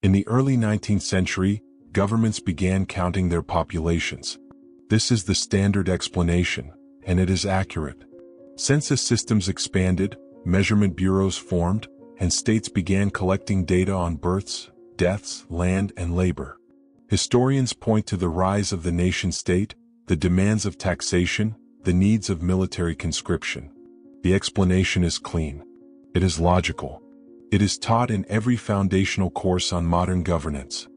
In the early 19th century, governments began counting their populations. This is the standard explanation, and it is accurate. Census systems expanded, measurement bureaus formed, and states began collecting data on births, deaths, land, and labor. Historians point to the rise of the nation-state, the demands of taxation, the needs of military conscription. The explanation is clean. It is logical. It is taught in every foundational course on modern governance.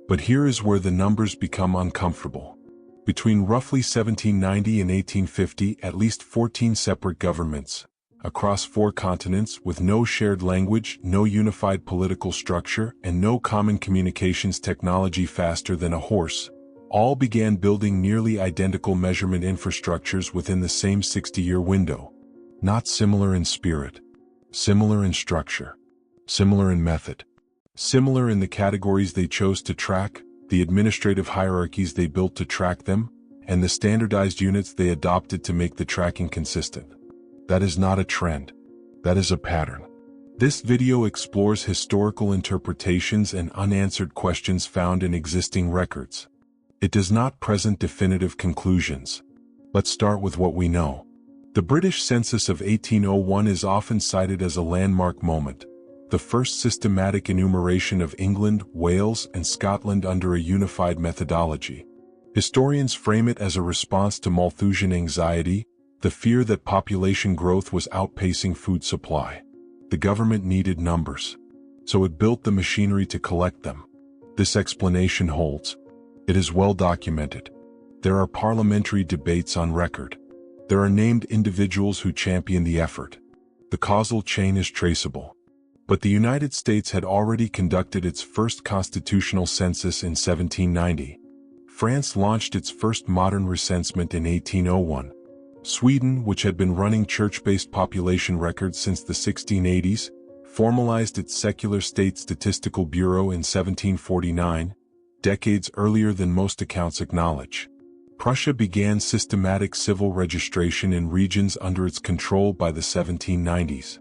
But here is where the numbers become uncomfortable. Between roughly 1790 and 1850, at least 14 separate governments, across 4 continents with no shared language, no unified political structure, and no common communications technology faster than a horse, all began building nearly identical measurement infrastructures within the same 60-year window. Not similar in spirit, similar in structure, similar in method, similar in the categories they chose to track, the administrative hierarchies they built to track them, and the standardized units they adopted to make the tracking consistent. That is not a trend. That is a pattern. This video explores historical interpretations and unanswered questions found in existing records. It does not present definitive conclusions. Let's start with what we know. The British Census of 1801 is often cited as a landmark moment, the first systematic enumeration of England, Wales, and Scotland under a unified methodology. Historians frame it as a response to Malthusian anxiety, the fear that population growth was outpacing food supply. The government needed numbers, so it built the machinery to collect them. This explanation holds. It is well documented. There are parliamentary debates on record. There are named individuals who champion the effort. The causal chain is traceable. But the United States had already conducted its first constitutional census in 1790. France launched its first modern recensement in 1801. Sweden, which had been running church-based population records since the 1680s, formalized its secular state statistical bureau in 1749, decades earlier than most accounts acknowledge. Prussia began systematic civil registration in regions under its control by the 1790s.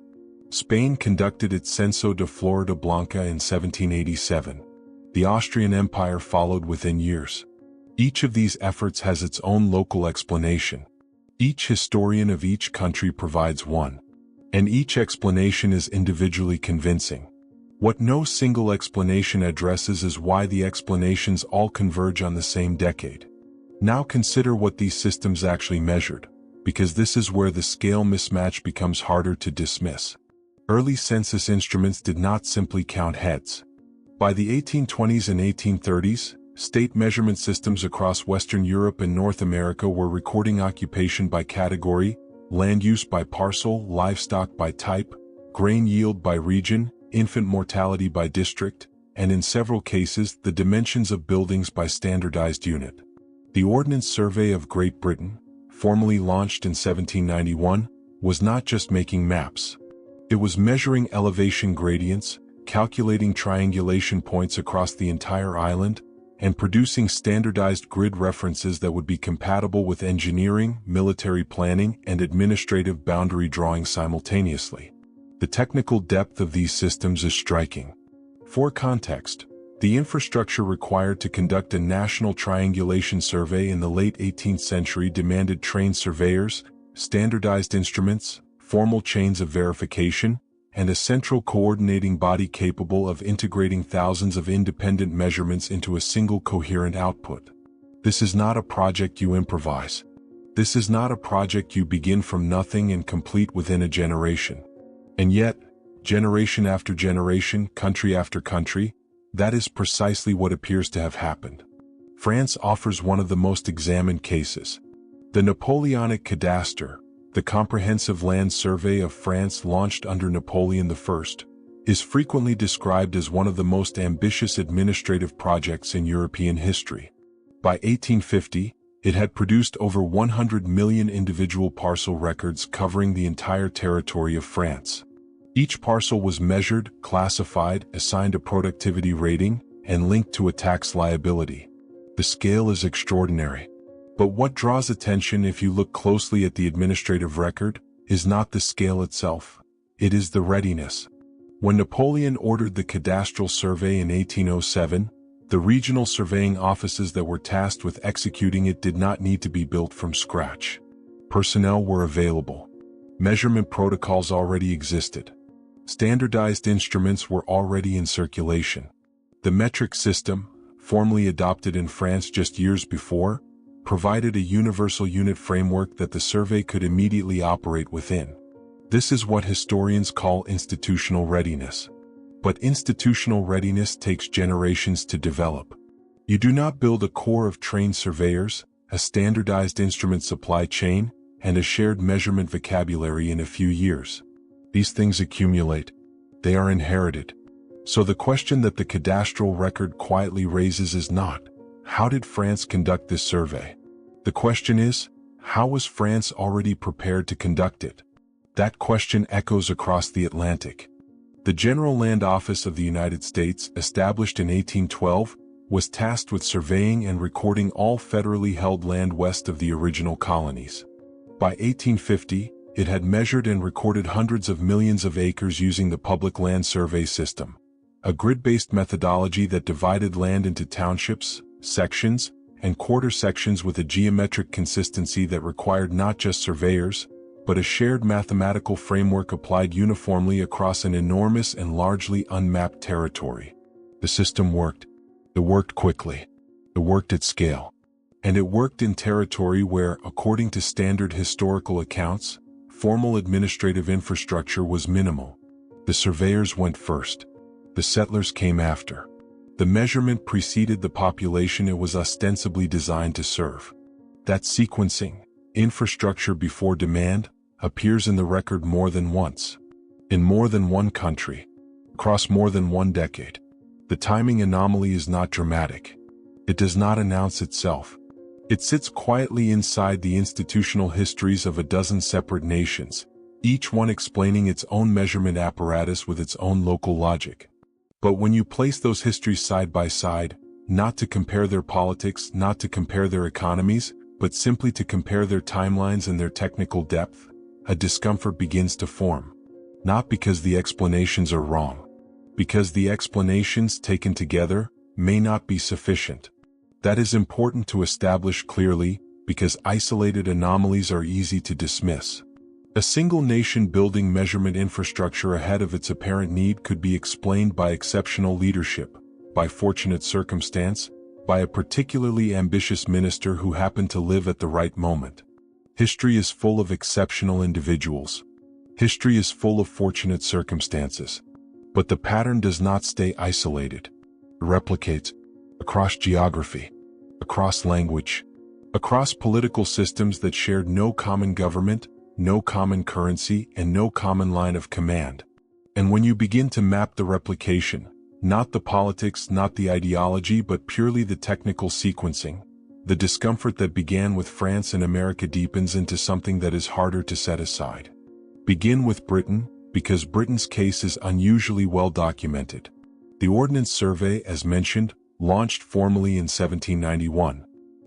Spain conducted its Censo de Florida Blanca in 1787. The Austrian Empire followed within years. Each of these efforts has its own local explanation. Each historian of each country provides one, and each explanation is individually convincing. What no single explanation addresses is why the explanations all converge on the same decade. Now consider what these systems actually measured, because this is where the scale mismatch becomes harder to dismiss. Early census instruments did not simply count heads. By the 1820s and 1830s, state measurement systems across Western Europe and North America were recording occupation by category, land use by parcel, livestock by type, grain yield by region, infant mortality by district, and in several cases the dimensions of buildings by standardized unit. The Ordnance Survey of Great Britain, formally launched in 1791, was not just making maps. It was measuring elevation gradients, calculating triangulation points across the entire island, and producing standardized grid references that would be compatible with engineering, military planning, and administrative boundary drawing simultaneously. The technical depth of these systems is striking. For context, the infrastructure required to conduct a national triangulation survey in the late 18th century demanded trained surveyors, standardized instruments, formal chains of verification, and a central coordinating body capable of integrating thousands of independent measurements into a single coherent output. This is not a project you improvise. This is not a project you begin from nothing and complete within a generation. And yet, generation after generation, country after country, that is precisely what appears to have happened. France offers one of the most examined cases. The Napoleonic Cadastre, the comprehensive land survey of France launched under Napoleon I, is frequently described as one of the most ambitious administrative projects in European history. By 1850, it had produced over 100 million individual parcel records covering the entire territory of France. Each parcel was measured, classified, assigned a productivity rating, and linked to a tax liability. The scale is extraordinary. But what draws attention if you look closely at the administrative record is not the scale itself. It is the readiness. When Napoleon ordered the cadastral survey in 1807, the regional surveying offices that were tasked with executing it did not need to be built from scratch. Personnel were available. Measurement protocols already existed. Standardized instruments were already in circulation. The metric system, formally adopted in France just years before, provided a universal unit framework that the survey could immediately operate within. This is what historians call institutional readiness. But institutional readiness takes generations to develop. You do not build a corps of trained surveyors, a standardized instrument supply chain, and a shared measurement vocabulary in a few years. These things accumulate. They are inherited. So the question that the cadastral record quietly raises is not, how did France conduct this survey? The question is, how was France already prepared to conduct it? That question echoes across the Atlantic. The General Land Office of the United States, established in 1812, was tasked with surveying and recording all federally held land west of the original colonies. By 1850, it had measured and recorded hundreds of millions of acres using the Public Land Survey System, a grid-based methodology that divided land into townships, sections, and quarter sections with a geometric consistency that required not just surveyors, but a shared mathematical framework applied uniformly across an enormous and largely unmapped territory. The system worked. It worked quickly. It worked at scale. And it worked in territory where, according to standard historical accounts, formal administrative infrastructure was minimal. The surveyors went first. The settlers came after. The measurement preceded the population it was ostensibly designed to serve. That sequencing, infrastructure before demand, appears in the record more than once. In more than one country. Across more than one decade. The timing anomaly is not dramatic. It does not announce itself. It sits quietly inside the institutional histories of a dozen separate nations, each one explaining its own measurement apparatus with its own local logic. But when you place those histories side by side, not to compare their politics, not to compare their economies, but simply to compare their timelines and their technical depth, a discomfort begins to form. Not because the explanations are wrong. Because the explanations taken together may not be sufficient. That is important to establish clearly, because isolated anomalies are easy to dismiss. A single nation building measurement infrastructure ahead of its apparent need could be explained by exceptional leadership, by fortunate circumstance, by a particularly ambitious minister who happened to live at the right moment. History is full of exceptional individuals. History is full of fortunate circumstances. But the pattern does not stay isolated. It replicates across geography, across language, across political systems that shared no common government, no common currency, and no common line of command. And when you begin to map the replication, not the politics, not the ideology, but purely the technical sequencing, the discomfort that began with France and America deepens into something that is harder to set aside. Begin with Britain, because Britain's case is unusually well documented. The Ordnance Survey, as mentioned, launched formally in 1791.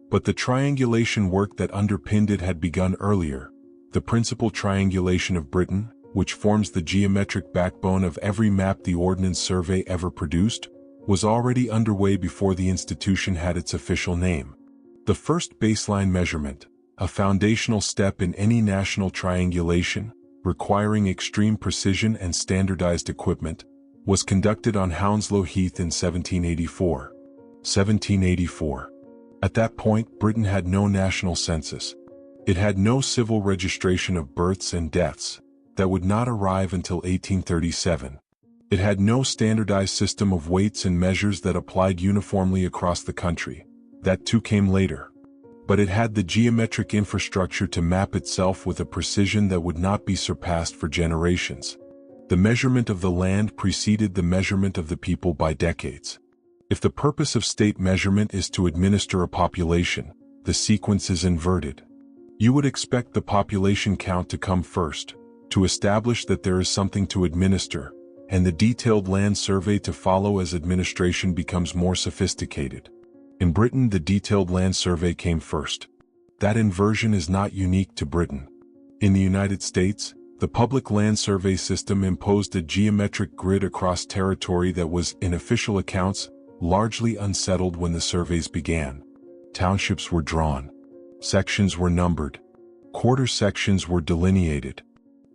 But the triangulation work that underpinned it had begun earlier. The principal triangulation of Britain, which forms the geometric backbone of every map the Ordnance Survey ever produced, was already underway before the institution had its official name. The first baseline measurement, a foundational step in any national triangulation, requiring extreme precision and standardized equipment, was conducted on Hounslow Heath in 1784. 1784. At that point, Britain had no national census. It had no civil registration of births and deaths, that would not arrive until 1837. It had no standardized system of weights and measures that applied uniformly across the country. That too came later. But it had the geometric infrastructure to map itself with a precision that would not be surpassed for generations. The measurement of the land preceded the measurement of the people by decades. If the purpose of state measurement is to administer a population, the sequence is inverted. You would expect the population count to come first, to establish that there is something to administer, and the detailed land survey to follow as administration becomes more sophisticated. In Britain, the detailed land survey came first. That inversion is not unique to Britain. In the United States, The public land survey system imposed a geometric grid across territory that was, in official accounts, largely unsettled when the surveys began. Townships were drawn. Sections were numbered. Quarter sections were delineated.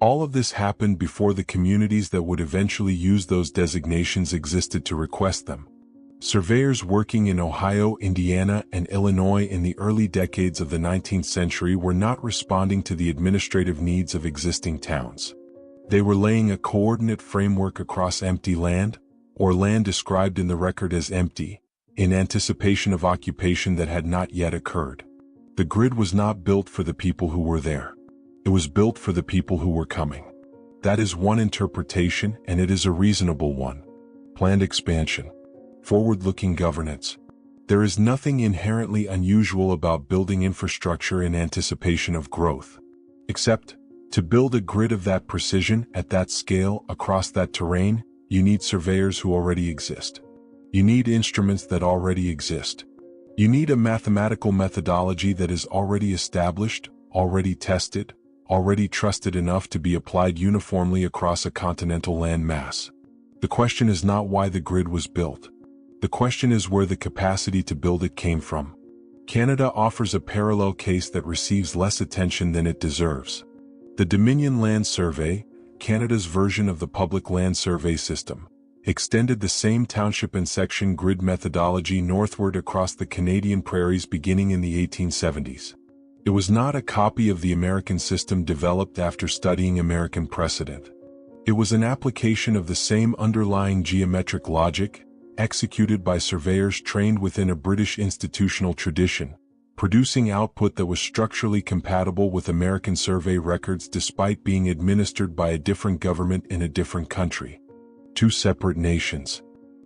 All of this happened before the communities that would eventually use those designations existed to request them. Surveyors working in Ohio, Indiana, and Illinois in the early decades of the 19th century were not responding to the administrative needs of existing towns. They were laying a coordinate framework across empty land, or land described in the record as empty, in anticipation of occupation that had not yet occurred. The grid was not built for the people who were there. It was built for the people who were coming. That is one interpretation, and it is a reasonable one. Planned expansion. Forward-looking governance. There is nothing inherently unusual about building infrastructure in anticipation of growth. Except, to build a grid of that precision, at that scale, across that terrain, you need surveyors who already exist. You need instruments that already exist. You need a mathematical methodology that is already established, already tested, already trusted enough to be applied uniformly across a continental land mass. The question is not why the grid was built. The question is where the capacity to build it came from. Canada offers a parallel case that receives less attention than it deserves. The Dominion Land Survey, Canada's version of the public land survey system, extended the same township and section grid methodology northward across the Canadian prairies beginning in the 1870s. It was not a copy of the American system developed after studying American precedent. It was an application of the same underlying geometric logic, executed by surveyors trained within a British institutional tradition, producing output that was structurally compatible with American survey records despite being administered by a different government in a different country. Two separate nations.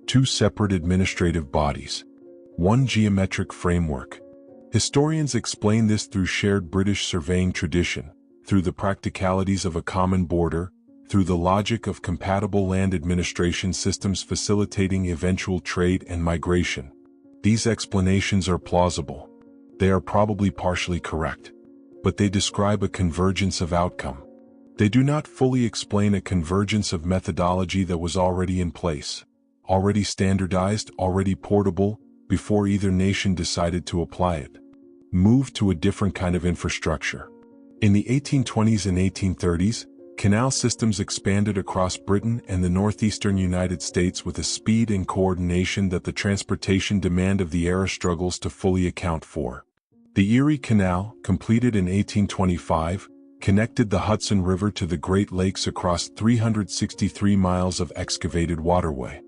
Two separate administrative bodies. One geometric framework. Historians explain this through shared British surveying tradition, through the practicalities of a common border, through the logic of compatible land administration systems facilitating eventual trade and migration. These explanations are plausible. They are probably partially correct. But they describe a convergence of outcome. They do not fully explain a convergence of methodology that was already in place, already standardized, already portable, before either nation decided to apply it. Move to a different kind of infrastructure. In the 1820s and 1830s, canal systems expanded across Britain and the northeastern United States with a speed and coordination that the transportation demand of the era struggles to fully account for. The Erie Canal, completed in 1825, connected the Hudson River to the Great Lakes across 363 miles of excavated waterway.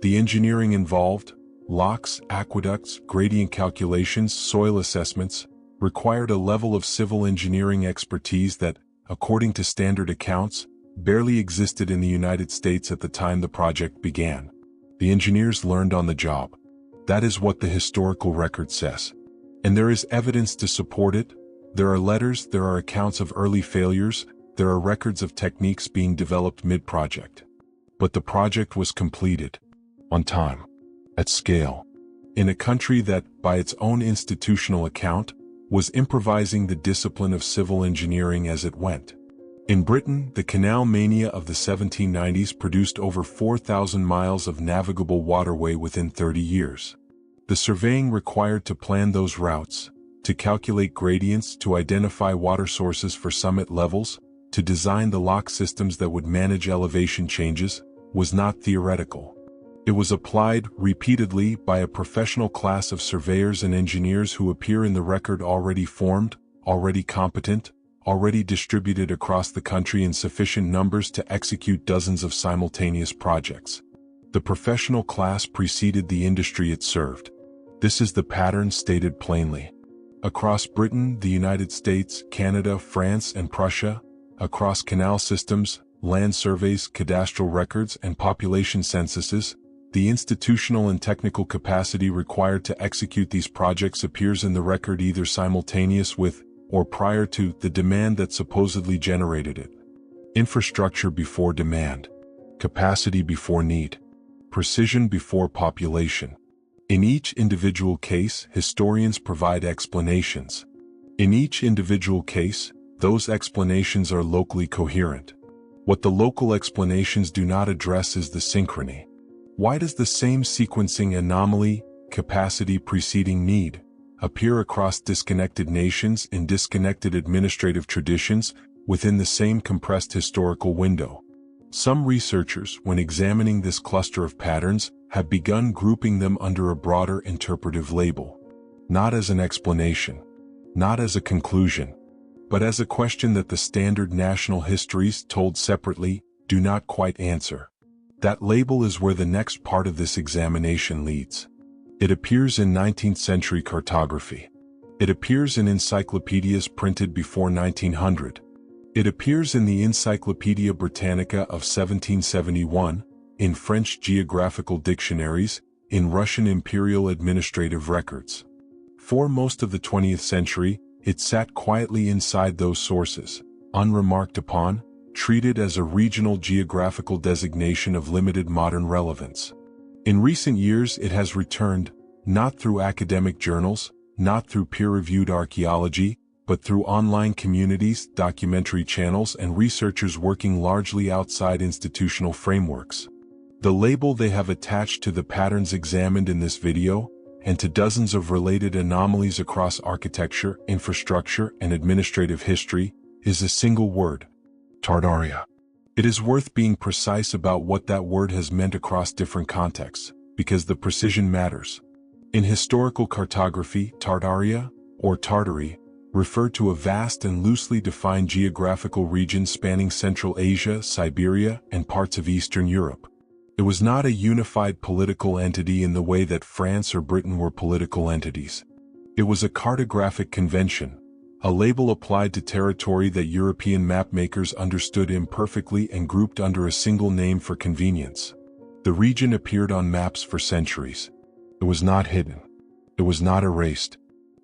The engineering involved, locks, aqueducts, gradient calculations, soil assessments, required a level of civil engineering expertise that, according to standard accounts, barely existed in the United States at the time the project began. The engineers learned on the job. That is what the historical record says. And there is evidence to support it. There are letters, there are accounts of early failures, there are records of techniques being developed mid-project. But the project was completed. On time. At scale. In a country that, by its own institutional account, was improvising the discipline of civil engineering as it went. In Britain, the canal mania of the 1790s produced over 4,000 miles of navigable waterway within 30 years. The surveying required to plan those routes, to calculate gradients, to identify water sources for summit levels, to design the lock systems that would manage elevation changes, was not theoretical. It was applied repeatedly by a professional class of surveyors and engineers who appear in the record already formed, already competent, already distributed across the country in sufficient numbers to execute dozens of simultaneous projects. The professional class preceded the industry it served. This is the pattern stated plainly. Across Britain, the United States, Canada, France, and Prussia, across canal systems, land surveys, cadastral records, and population censuses, the institutional and technical capacity required to execute these projects appears in the record either simultaneous with, or prior to, the demand that supposedly generated it. Infrastructure before demand. Capacity before need. Precision before population. In each individual case, historians provide explanations. In each individual case, those explanations are locally coherent. What the local explanations do not address is the synchrony. Why does the same sequencing anomaly, capacity preceding need, appear across disconnected nations in disconnected administrative traditions within the same compressed historical window? Some researchers, when examining this cluster of patterns, have begun grouping them under a broader interpretive label. Not as an explanation, not as a conclusion, but as a question that the standard national histories told separately do not quite answer. That label is where the next part of this examination leads. It appears in 19th century cartography. It appears in encyclopedias printed before 1900. It appears in the Encyclopaedia Britannica of 1771, in French geographical dictionaries, in Russian imperial administrative records. For most of the 20th century, it sat quietly inside those sources, unremarked upon, treated as a regional geographical designation of limited modern relevance. In recent years it has returned, not through academic journals, not through peer-reviewed archaeology, but through online communities, documentary channels, and researchers working largely outside institutional frameworks. The label they have attached to the patterns examined in this video, and to dozens of related anomalies across architecture, infrastructure, and administrative history, is a single word: Tartaria. It is worth being precise about what that word has meant across different contexts, because the precision matters. In historical cartography, Tartaria, or Tartary, refer to a vast and loosely defined geographical region spanning Central Asia, Siberia, and parts of Eastern Europe. It was not a unified political entity in the way that France or Britain were political entities. It was a cartographic convention, a label applied to territory that European mapmakers understood imperfectly and grouped under a single name for convenience. The region appeared on maps for centuries. It was not hidden. It was not erased.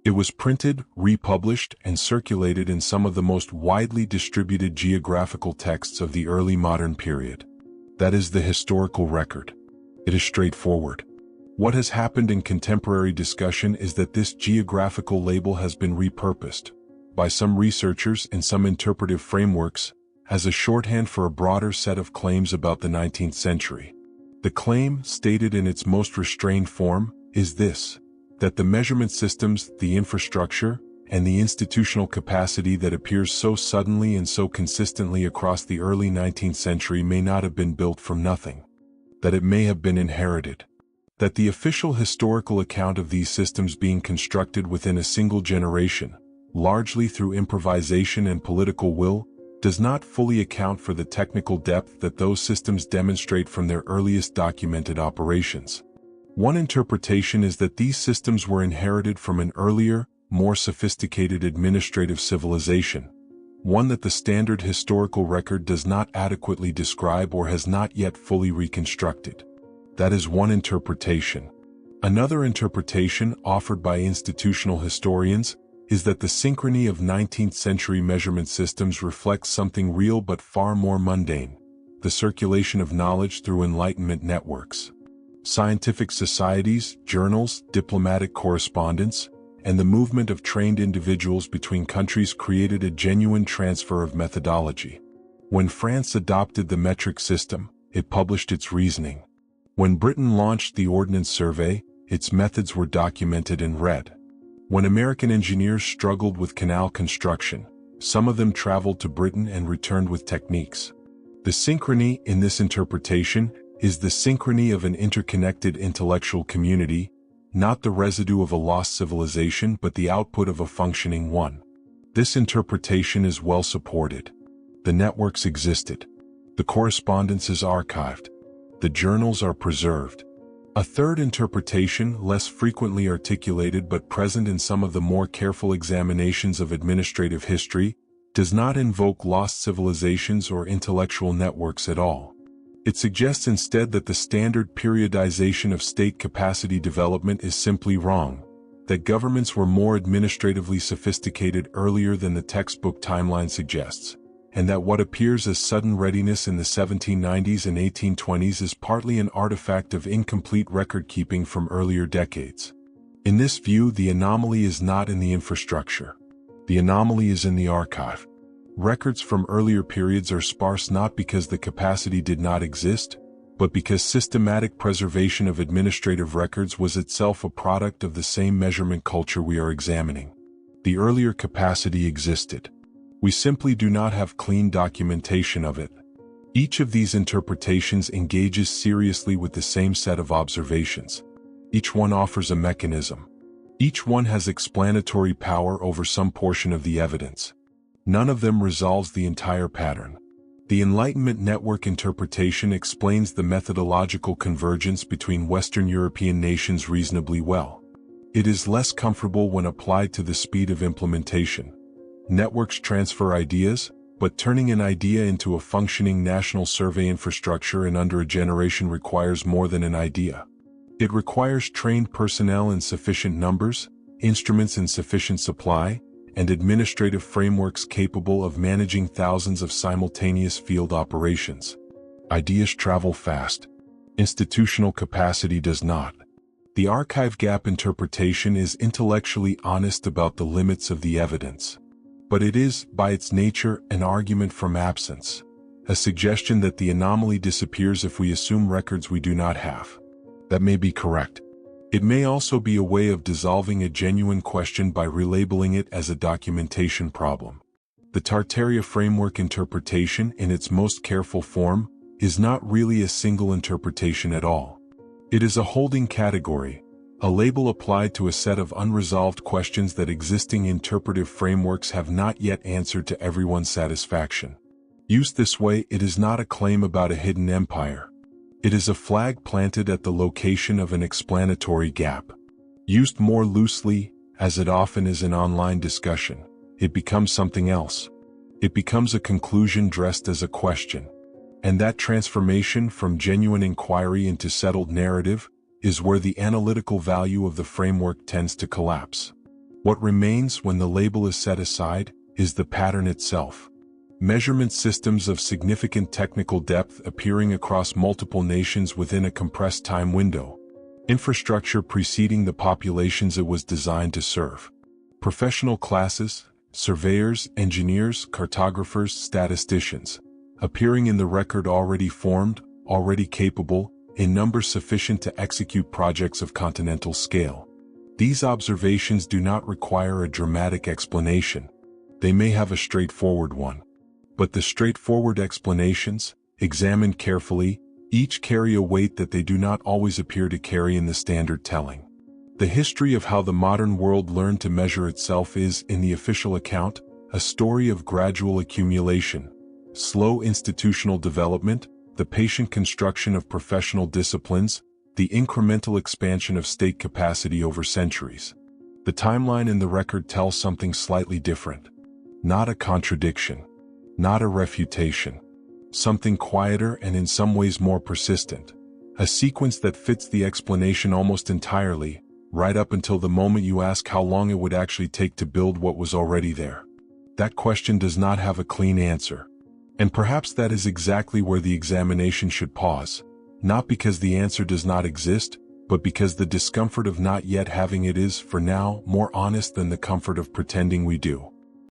It was printed, republished, and circulated in some of the most widely distributed geographical texts of the early modern period. That is the historical record. It is straightforward. What has happened in contemporary discussion is that this geographical label has been repurposed, by some researchers in some interpretive frameworks, as a shorthand for a broader set of claims about the 19th century. The claim, stated in its most restrained form, is this: that the measurement systems, the infrastructure, and the institutional capacity that appears so suddenly and so consistently across the early 19th century may not have been built from nothing. That it may have been inherited. That the official historical account of these systems being constructed within a single generation, largely through improvisation and political will, does not fully account for the technical depth that those systems demonstrate from their earliest documented operations. One interpretation is that these systems were inherited from an earlier, more sophisticated administrative civilization, one that the standard historical record does not adequately describe or has not yet fully reconstructed. That is one interpretation. Another interpretation, offered by institutional historians, is that the synchrony of 19th century measurement systems reflects something real but far more mundane: the circulation of knowledge through Enlightenment networks. Scientific societies, journals, diplomatic correspondence, and the movement of trained individuals between countries created a genuine transfer of methodology. When France adopted the metric system, it published its reasoning. When Britain launched the Ordnance Survey, its methods were documented and read. When American engineers struggled with canal construction, some of them traveled to Britain and returned with techniques. The synchrony, in this interpretation, is the synchrony of an interconnected intellectual community, not the residue of a lost civilization but the output of a functioning one. This interpretation is well supported. The networks existed. The correspondence is archived. The journals are preserved. A third interpretation, less frequently articulated but present in some of the more careful examinations of administrative history, does not invoke lost civilizations or intellectual networks at all. It suggests instead that the standard periodization of state capacity development is simply wrong, that governments were more administratively sophisticated earlier than the textbook timeline suggests, and that what appears as sudden readiness in the 1790s and 1820s is partly an artifact of incomplete record-keeping from earlier decades. In this view, the anomaly is not in the infrastructure. The anomaly is in the archive. Records from earlier periods are sparse not because the capacity did not exist, but because systematic preservation of administrative records was itself a product of the same measurement culture we are examining. The earlier capacity existed. We simply do not have clean documentation of it. Each of these interpretations engages seriously with the same set of observations. Each one offers a mechanism. Each one has explanatory power over some portion of the evidence. None of them resolves the entire pattern. The Enlightenment network interpretation explains the methodological convergence between Western European nations reasonably well. It is less comfortable when applied to the speed of implementation. Networks transfer ideas, but turning an idea into a functioning national survey infrastructure in under a generation requires more than an idea. It requires trained personnel in sufficient numbers, instruments in sufficient supply, and administrative frameworks capable of managing thousands of simultaneous field operations. Ideas travel fast. Institutional capacity does not. The archive gap interpretation is intellectually honest about the limits of the evidence. But it is, by its nature, an argument from absence, a suggestion that the anomaly disappears if we assume records we do not have. That may be correct. It may also be a way of dissolving a genuine question by relabeling it as a documentation problem. The Tartaria framework interpretation, in its most careful form, is not really a single interpretation at all. It is a holding category, a label applied to a set of unresolved questions that existing interpretive frameworks have not yet answered to everyone's satisfaction. Used this way, it is not a claim about a hidden empire. It is a flag planted at the location of an explanatory gap. Used more loosely, as it often is in online discussion, it becomes something else. It becomes a conclusion dressed as a question. And that transformation from genuine inquiry into settled narrative is where the analytical value of the framework tends to collapse. What remains when the label is set aside is the pattern itself. Measurement systems of significant technical depth appearing across multiple nations within a compressed time window. Infrastructure preceding the populations it was designed to serve. Professional classes, surveyors, engineers, cartographers, statisticians, appearing in the record already formed, already capable, in numbers sufficient to execute projects of continental scale. These observations do not require a dramatic explanation. They may have a straightforward one. But the straightforward explanations, examined carefully, each carry a weight that they do not always appear to carry in the standard telling. The history of how the modern world learned to measure itself is, in the official account, a story of gradual accumulation, slow institutional development, the patient construction of professional disciplines, the incremental expansion of state capacity over centuries. The timeline in the record tells something slightly different. Not a contradiction. Not a refutation. Something quieter and in some ways more persistent. A sequence that fits the explanation almost entirely, right up until the moment you ask how long it would actually take to build what was already there. That question does not have a clean answer. And perhaps that is exactly where the examination should pause, not because the answer does not exist, but because the discomfort of not yet having it is, for now, more honest than the comfort of pretending we do.